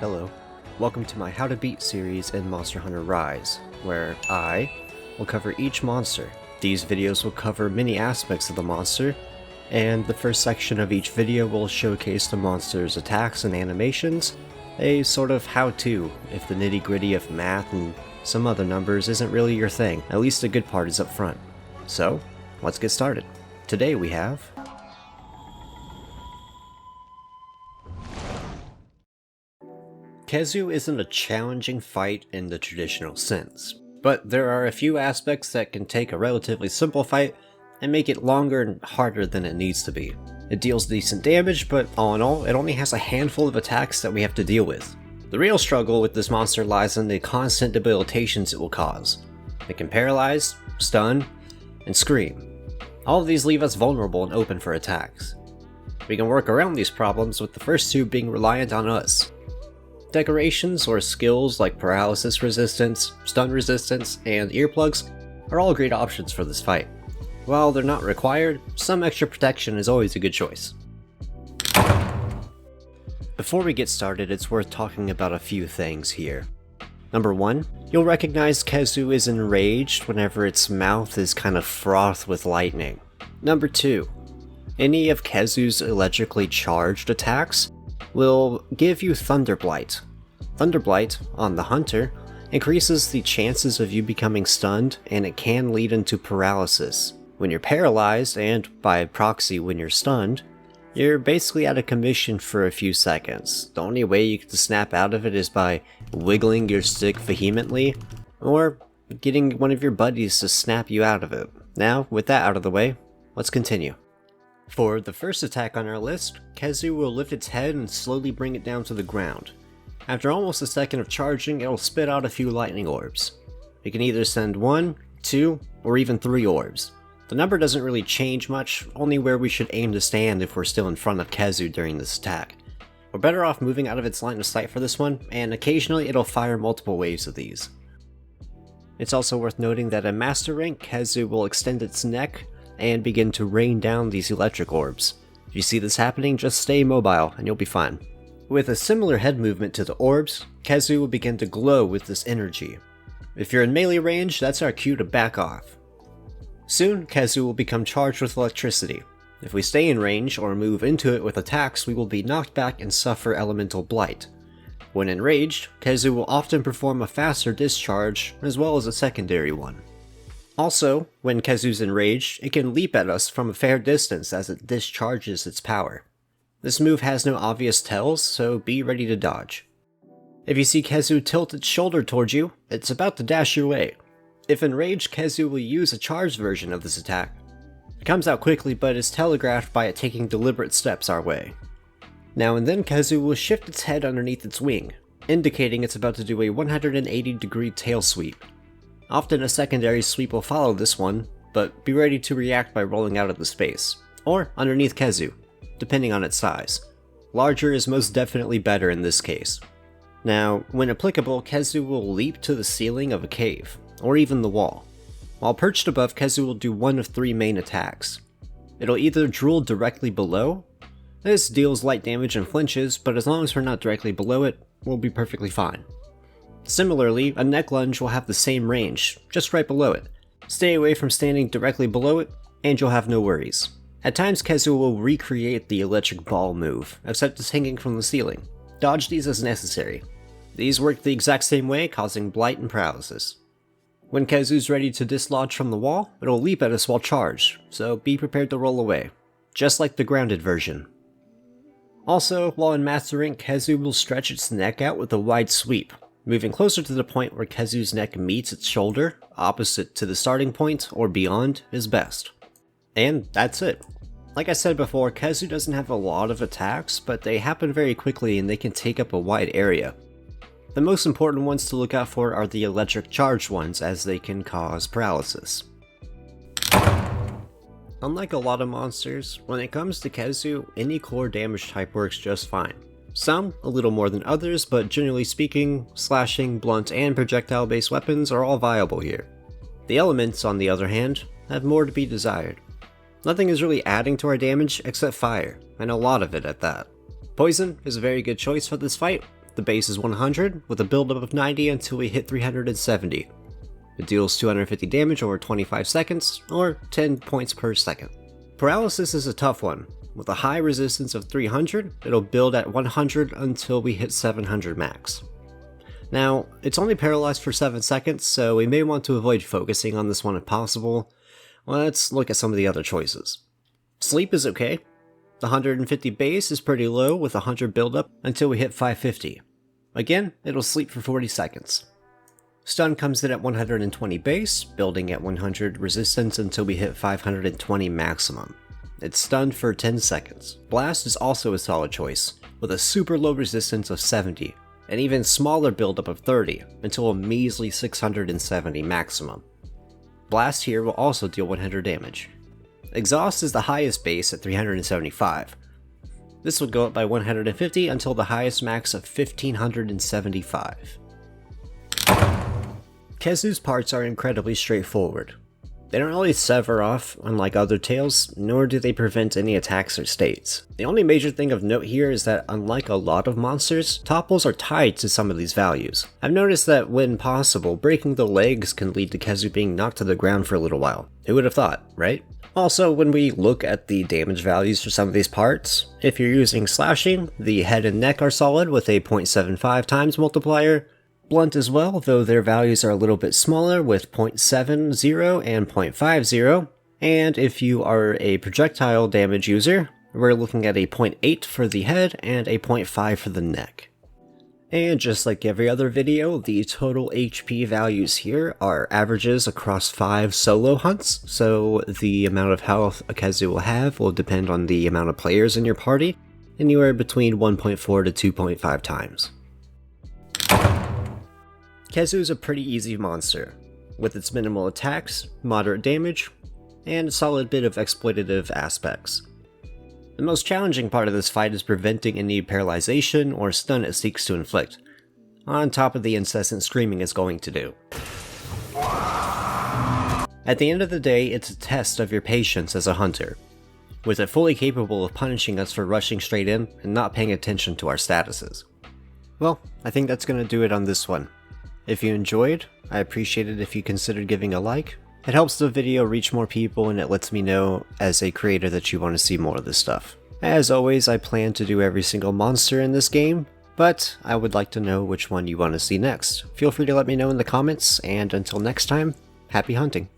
Hello, welcome to my How to Beat series in Monster Hunter Rise, where I will cover each monster. These videos will cover many aspects of the monster, and the first section of each video will showcase the monster's attacks and animations, a sort of how-to if the nitty-gritty of math and some other numbers isn't really your thing. At least the good part is up front. So, let's get started. Today we have Khezu isn't a challenging fight in the traditional sense, but there are a few aspects that can take a relatively simple fight and make it longer and harder than it needs to be. It deals decent damage, but all in all, it only has a handful of attacks that we have to deal with. The real struggle with this monster lies in the constant debilitations it will cause. It can paralyze, stun, and scream. All of these leave us vulnerable and open for attacks. We can work around these problems with the first two being reliant on us. Decorations or skills like paralysis resistance, stun resistance, and earplugs are all great options for this fight. While they're not required, some extra protection is always a good choice. Before we get started, it's worth talking about a few things here. Number 1, you'll recognize Khezu is enraged whenever its mouth is kind of frothed with lightning. Number 2, any of Khezu's electrically charged attacks will give you Thunderblight. Thunderblight, on the hunter, increases the chances of you becoming stunned, and it can lead into paralysis. When you're paralyzed, and by proxy when you're stunned, you're basically out of commission for a few seconds. The only way you can snap out of it is by wiggling your stick vehemently, or getting one of your buddies to snap you out of it. Now, with that out of the way, let's continue. For the first attack on our list, Khezu will lift its head and slowly bring it down to the ground. After almost a second of charging, it'll spit out a few lightning orbs. It can either send 1, 2, or even 3 orbs. The number doesn't really change much, only where we should aim to stand if we're still in front of Khezu during this attack. We're better off moving out of its line of sight for this one, and occasionally it'll fire multiple waves of these. It's also worth noting that in Master Rank, Khezu will extend its neck and begin to rain down these electric orbs. If you see this happening, just stay mobile and you'll be fine. With a similar head movement to the orbs, Khezu will begin to glow with this energy. If you're in melee range, that's our cue to back off. Soon, Khezu will become charged with electricity. If we stay in range or move into it with attacks, we will be knocked back and suffer elemental blight. When enraged, Khezu will often perform a faster discharge as well as a secondary one. Also, when Khezu's enraged, it can leap at us from a fair distance as it discharges its power. This move has no obvious tells, so be ready to dodge. If you see Khezu tilt its shoulder towards you, it's about to dash your way. If enraged, Khezu will use a charged version of this attack. It comes out quickly, but is telegraphed by it taking deliberate steps our way. Now and then Khezu will shift its head underneath its wing, indicating it's about to do a 180-degree tail sweep. Often a secondary sweep will follow this one, but be ready to react by rolling out of the space, or underneath Khezu, depending on its size. Larger is most definitely better in this case. Now, when applicable, Khezu will leap to the ceiling of a cave, or even the wall. While perched above, Khezu will do one of 3 main attacks. It'll either drool directly below. This deals light damage and flinches, but as long as we're not directly below it, we'll be perfectly fine. Similarly, a neck lunge will have the same range, just right below it. Stay away from standing directly below it, and you'll have no worries. At times Khezu will recreate the electric ball move, except it's hanging from the ceiling. Dodge these as necessary. These work the exact same way, causing blight and paralysis. When Khezu's ready to dislodge from the wall, it'll leap at us while charged, so be prepared to roll away, just like the grounded version. Also, while in Master Rank, Khezu will stretch its neck out with a wide sweep, moving closer to the point where Khezu's neck meets its shoulder, opposite to the starting point or beyond, is best. And that's it. Like I said before, Khezu doesn't have a lot of attacks, but they happen very quickly and they can take up a wide area. The most important ones to look out for are the electric charged ones, as they can cause paralysis. Unlike a lot of monsters, when it comes to Khezu, any core damage type works just fine. Some, a little more than others, but generally speaking, slashing, blunt, and projectile-based weapons are all viable here. The elements, on the other hand, have more to be desired. Nothing is really adding to our damage except fire, and a lot of it at that. Poison is a very good choice for this fight, The base is 100, with a buildup of 90 until we hit 370. It deals 250 damage over 25 seconds, or 10 points per second. Paralysis is a tough one. With a high resistance of 300, it'll build at 100 until we hit 700 max. Now, it's only paralyzed for 7 seconds, so we may want to avoid focusing on this one if possible. Let's look at some of the other choices. Sleep is okay. The 150 base is pretty low with 100 buildup until we hit 550. Again, it'll sleep for 40 seconds. Stun comes in at 120 base, building at 100 resistance until we hit 520 maximum. It's stunned for 10 seconds. Blast is also a solid choice, with a super low resistance of 70, and even smaller buildup of 30, until a measly 670 maximum. Blast here will also deal 100 damage. Exhaust is the highest base at 375. This will go up by 150 until the highest max of 1575. Khezu's parts are incredibly straightforward. They don't really sever off, unlike other tails, nor do they prevent any attacks or states. The only major thing of note here is that unlike a lot of monsters, topples are tied to some of these values. I've noticed that when possible, breaking the legs can lead to Khezu being knocked to the ground for a little while. Who would have thought, right? Also, when we look at the damage values for some of these parts, if you're using slashing, the head and neck are solid with a 0.75 times multiplier. Blunt as well, though their values are a little bit smaller with 0.70 and 0.50, and if you are a projectile damage user, we're looking at a 0.8 for the head and a 0.5 for the neck. And just like every other video, the total HP values here are averages across 5 solo hunts, so the amount of health a Khezu will have will depend on the amount of players in your party, anywhere between 1.4 to 2.5 times. Khezu is a pretty easy monster, with its minimal attacks, moderate damage, and a solid bit of exploitative aspects. The most challenging part of this fight is preventing any paralyzation or stun it seeks to inflict, on top of the incessant screaming it's going to do. At the end of the day, it's a test of your patience as a hunter, with it fully capable of punishing us for rushing straight in and not paying attention to our statuses. Well, I think that's going to do it on this one. If you enjoyed, I appreciate it if you considered giving a like. It helps the video reach more people and it lets me know as a creator that you want to see more of this stuff. As always, I plan to do every single monster in this game, but I would like to know which one you want to see next. Feel free to let me know in the comments, and until next time, happy hunting.